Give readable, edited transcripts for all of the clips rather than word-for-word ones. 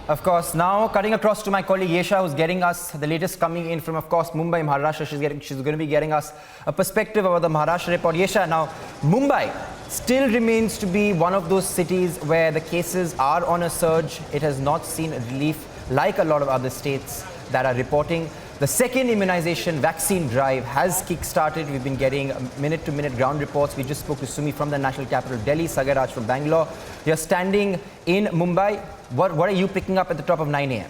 Of course, now cutting across to my colleague Yesha, who's getting us the latest coming in from, of course, Mumbai, Maharashtra. She's going to be getting us a perspective about the Maharashtra report. Yesha, now Mumbai still remains to be one of those cities where the cases are on a surge. It has not seen relief like a lot of other states that are reporting. The second immunization vaccine drive has kick-started. We've been getting minute-to-minute ground reports. We just spoke to Sumi from the national capital, Delhi, Sagaraj from Bangalore. You're standing in Mumbai. What are you picking up at the top of 9 a.m.?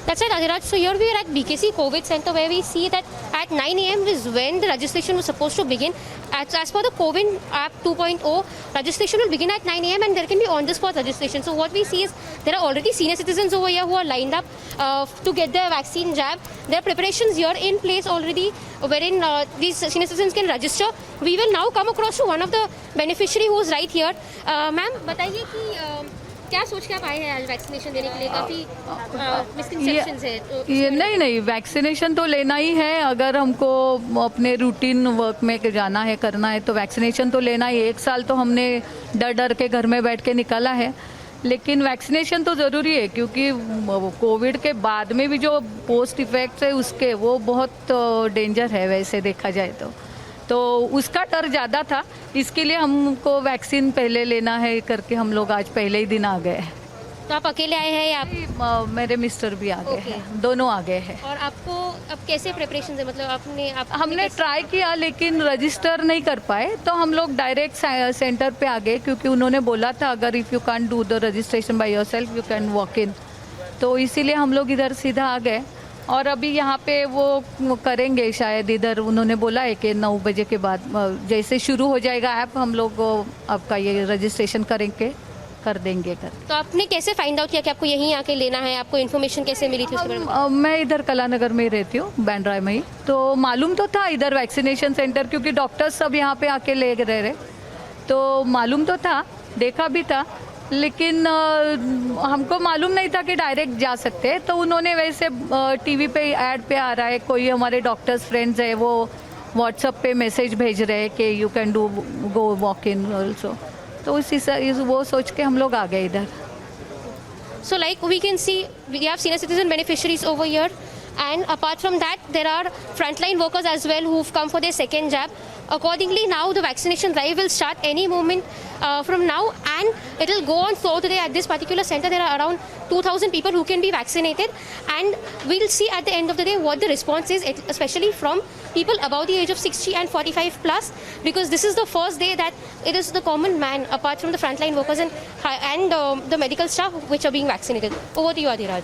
That's right, Adhiraj. So here we are at BKC COVID Center, where we see that at 9 a.m. is when the registration was supposed to begin. As per the COVID App 2.0, registration will begin at 9 a.m. and there can be on-the-spot registration. So what we see is there are already senior citizens over here who are lined up to get their vaccine jab. There are preparations here in place already, wherein these senior citizens can register. We will now come across to one of the beneficiary who is right here. Ma'am, बताइए कि क्या सोच के आप आए हैं आज vaccination देने के लिए? काफ़ी मिसकंसेप्शंस है तो ये नहीं वैक्सीनेशन तो लेना ही है। अगर हमको अपने रूटीन वर्क में जाना है, करना है, तो वैक्सीनेशन तो लेना ही। 1 साल तो हमने डर के घर में बैठ के निकाला है, लेकिन वैक्सीनेशन तो ज़रूरी है, क्योंकि कोविड के बाद में भी जो पोस्ट इफेक्ट्स है उसके वो बहुत डेंजर है वैसे देखा जाए तो उसका डर ज़्यादा था। इसके लिए हमको वैक्सीन पहले लेना है करके हम लोग आज पहले ही दिन आ गए। तो आप अकेले आए हैं या आप? मेरे मिस्टर भी आ गए हैं, दोनों आ गए हैं। और आपको अब कैसे प्रिपरेशन है, मतलब हमने ट्राई किया लेकिन रजिस्टर नहीं कर पाए, तो हम लोग डायरेक्ट सेंटर पे आ गए, क्योंकि उन्होंने बोला था अगर if you can do the registration by yourself you can walk in, तो इसीलिए हम लोग इधर सीधा आ गए। और अभी यहाँ पे वो करेंगे शायद, इधर उन्होंने बोला है कि 9 बजे के बाद जैसे शुरू हो जाएगा ऐप, हम लोग आपका ये रजिस्ट्रेशन कर देंगे। तो आपने कैसे फाइंड आउट किया कि आपको यहीं आके लेना है? आपको इन्फॉर्मेशन कैसे मिली थी उसके बारे में? मैं इधर कलानगर में ही रहती हूँ, बैंड्रा में ही, तो मालूम तो था इधर वैक्सीनेशन सेंटर, क्योंकि डॉक्टर्स सब यहाँ पे आके ले रहे, तो मालूम तो था, देखा भी था, लेकिन हमको मालूम नहीं था कि डायरेक्ट जा सकते हैं। तो उन्होंने वैसे टीवी पे ऐड पे आ रहा है, कोई हमारे डॉक्टर्स फ्रेंड्स है वो व्हाट्सएप पे मैसेज भेज रहे हैं कि you can do go walk in also, तो वो सोच के हम लोग आ गए इधर। So like we can see, we have senior citizen beneficiaries over here, and apart from that there are frontline workers as well who've come for their second jab. Accordingly, now the vaccination drive will start any moment from now, and it will go on throughout the day. At this particular center there are around 2,000 people who can be vaccinated, and we'll see at the end of the day what the response is, especially from people above the age of 60 and 45 plus, because this is the first day that it is the common man, apart from the frontline workers and the medical staff, which are being vaccinated. Over to you, Adhiraj.